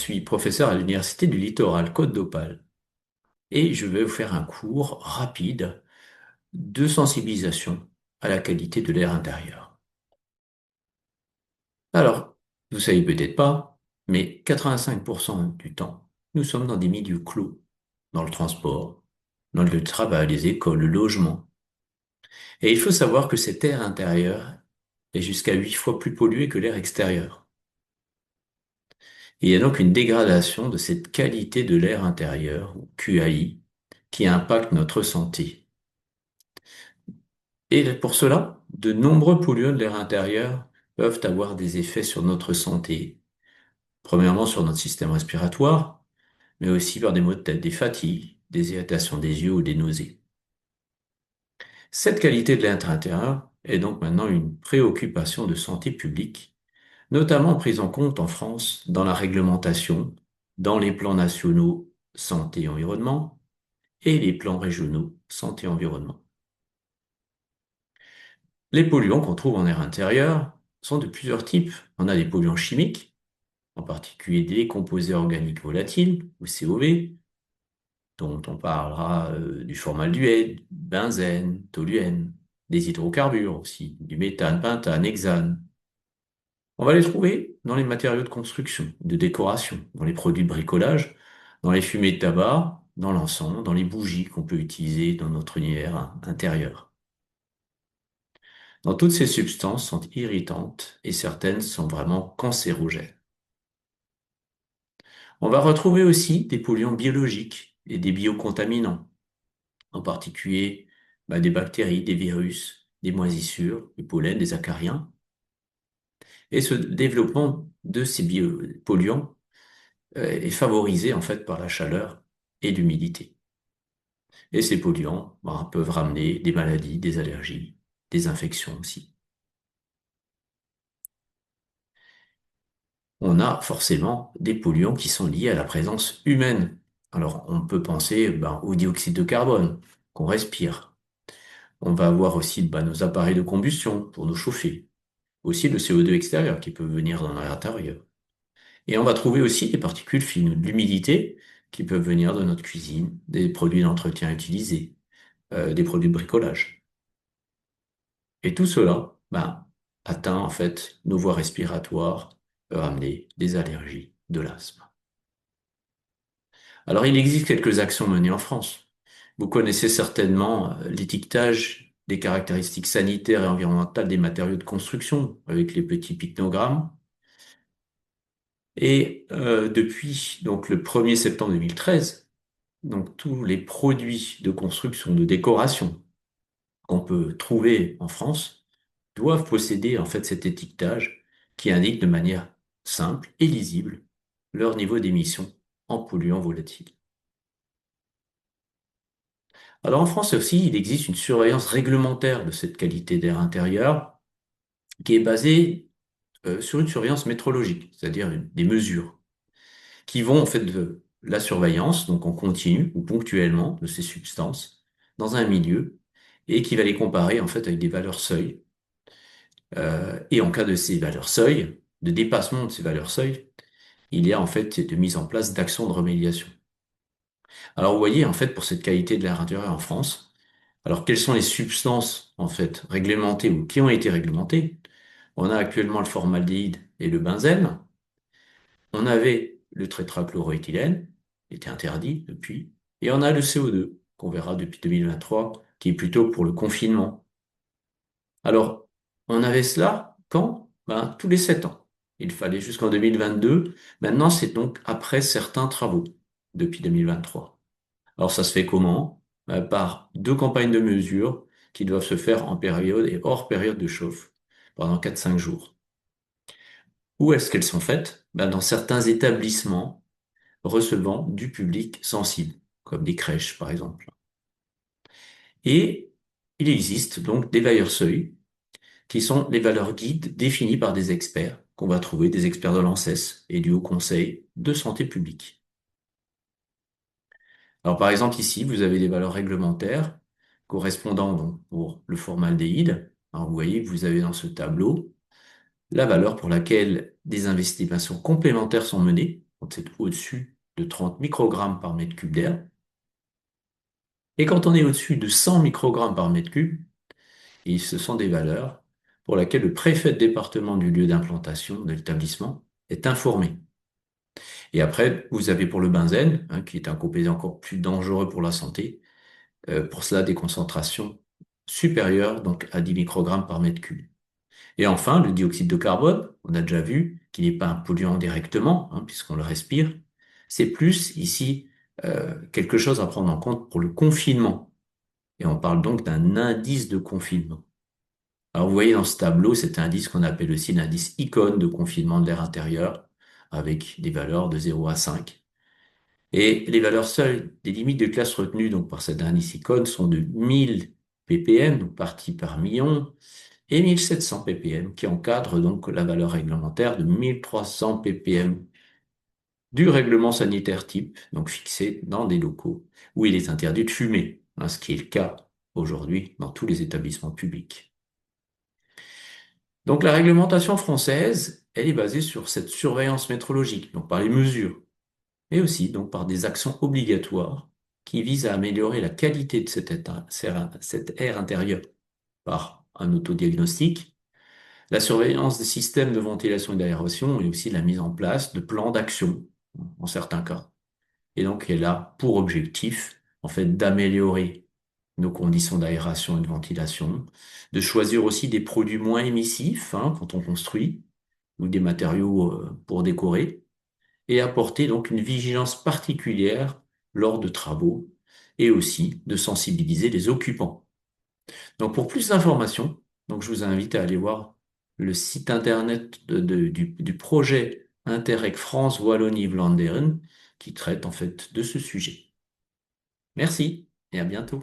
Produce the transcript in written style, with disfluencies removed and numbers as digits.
suis professeur à l'Université du Littoral, Côte d'Opale, et je vais vous faire un cours rapide de sensibilisation à la qualité de l'air intérieur. Alors, vous savez peut-être pas, mais 85% du temps, nous sommes dans des milieux clos, dans le transport, dans le travail, les écoles, le logement. Et il faut savoir que cet air intérieur est jusqu'à 8 fois plus pollué que l'air extérieur. Et il y a donc une dégradation de cette qualité de l'air intérieur, ou QAI, qui impacte notre santé. Et pour cela, de nombreux polluants de l'air intérieur peuvent avoir des effets sur notre santé. Premièrement, sur notre système respiratoire, mais aussi par des maux de tête, des fatigues, des irritations des yeux ou des nausées. Cette qualité de l'air intérieur est donc maintenant une préoccupation de santé publique, notamment prise en compte en France dans la réglementation, dans les plans nationaux santé-environnement et les plans régionaux santé-environnement. Les polluants qu'on trouve en air intérieur sont de plusieurs types. On a des polluants chimiques, en particulier des composés organiques volatiles, ou COV, dont on parlera du formaldéhyde, benzène, toluène, des hydrocarbures aussi, du méthane, pentane, hexane. On va les trouver dans les matériaux de construction, de décoration, dans les produits de bricolage, dans les fumées de tabac, dans l'encens, dans les bougies qu'on peut utiliser dans notre univers intérieur. Dans toutes ces substances sont irritantes et certaines sont vraiment cancérogènes. On va retrouver aussi des polluants biologiques et des biocontaminants, en particulier des bactéries, des virus, des moisissures, des pollens, des acariens. Et ce développement de ces biopolluants est favorisé en fait par la chaleur et l'humidité. Et ces polluants peuvent ramener des maladies, des allergies, des infections aussi. On a forcément des polluants qui sont liés à la présence humaine. Alors, on peut penser au dioxyde de carbone qu'on respire. On va avoir aussi nos appareils de combustion pour nous chauffer. Aussi le CO2 extérieur qui peut venir dans l'intérieur. Et on va trouver aussi des particules fines, de l'humidité qui peuvent venir de notre cuisine, des produits d'entretien utilisés, des produits de bricolage. Et tout cela, atteint en fait nos voies respiratoires, peut ramener des allergies, de l'asthme. Alors, il existe quelques actions menées en France. Vous connaissez certainement l'étiquetage des caractéristiques sanitaires et environnementales des matériaux de construction avec les petits pictogrammes. Et depuis donc le 1er septembre 2013, donc tous les produits de construction, de décoration qu'on peut trouver en France doivent posséder en fait cet étiquetage qui indique de manière simple et lisible leur niveau d'émission en polluants volatiles. Alors en France aussi, il existe une surveillance réglementaire de cette qualité d'air intérieur qui est basée sur une surveillance métrologique, c'est-à-dire des mesures qui vont en fait de la surveillance, donc en continu ou ponctuellement de ces substances dans un milieu et qui va les comparer en fait avec des valeurs seuil. Et en cas de ces valeurs seuil, de dépassement de ces valeurs seuil, il y a en fait de mise en place d'actions de remédiation. Alors vous voyez en fait pour cette qualité de l'air intérieur en France, alors quelles sont les substances en fait réglementées ou qui ont été réglementées? On a actuellement le formaldéhyde et le benzène. On avait le tétrachloroéthylène, qui était interdit depuis, et on a le CO2, qu'on verra depuis 2023, qui est plutôt pour le confinement. Alors, on avait cela quand? Tous les 7 ans. Il fallait jusqu'en 2022. Maintenant, c'est donc après certains travaux, depuis 2023. Alors, ça se fait comment? Par deux campagnes de mesure qui doivent se faire en période et hors période de chauffe, pendant 4-5 jours. Où est-ce qu'elles sont faites? Dans certains établissements recevant du public sensible, comme des crèches par exemple. Et il existe donc des valeurs seuil, qui sont les valeurs guides définies par des experts, qu'on va trouver des experts de l'ANSES et du Haut Conseil de santé publique. Alors par exemple ici, vous avez des valeurs réglementaires correspondant donc pour le formaldéhyde. Alors vous voyez que vous avez dans ce tableau la valeur pour laquelle des investigations complémentaires sont menées quand c'est au-dessus de 30 microgrammes par mètre cube d'air. Et quand on est au-dessus de 100 microgrammes par mètre cube, et ce sont des valeurs pour lesquelles le préfet de département du lieu d'implantation de l'établissement est informé. Et après, vous avez pour le benzène, hein, qui est un composé encore plus dangereux pour la santé, pour cela des concentrations supérieures donc à 10 microgrammes par mètre cube. Et enfin, le dioxyde de carbone, on a déjà vu qu'il n'est pas un polluant directement, hein, puisqu'on le respire. C'est plus ici quelque chose à prendre en compte pour le confinement. Et on parle donc d'un indice de confinement. Alors vous voyez dans ce tableau cet indice qu'on appelle aussi l'indice icône de confinement de l'air intérieur, avec des valeurs de 0 à 5. Et les valeurs seules des limites de classe retenues donc par cet indice icône sont de 1000 ppm, donc parties par million, et 1700 ppm, qui encadrent donc la valeur réglementaire de 1300 ppm du règlement sanitaire type, donc fixé dans des locaux où il est interdit de fumer, hein, ce qui est le cas aujourd'hui dans tous les établissements publics. Donc la réglementation française, elle est basée sur cette surveillance métrologique, donc par les mesures, mais aussi donc par des actions obligatoires qui visent à améliorer la qualité de cet air intérieur par un autodiagnostic, la surveillance des systèmes de ventilation et d'aération et aussi la mise en place de plans d'action en certains cas. Et donc elle a pour objectif en fait d'améliorer nos conditions d'aération et de ventilation, de choisir aussi des produits moins émissifs hein, quand on construit ou des matériaux pour décorer et apporter donc une vigilance particulière lors de travaux et aussi de sensibiliser les occupants. Donc pour plus d'informations, donc je vous invite à aller voir le site internet du projet Interreg France Wallonie-Vlaanderen qui traite en fait de ce sujet. Merci et à bientôt.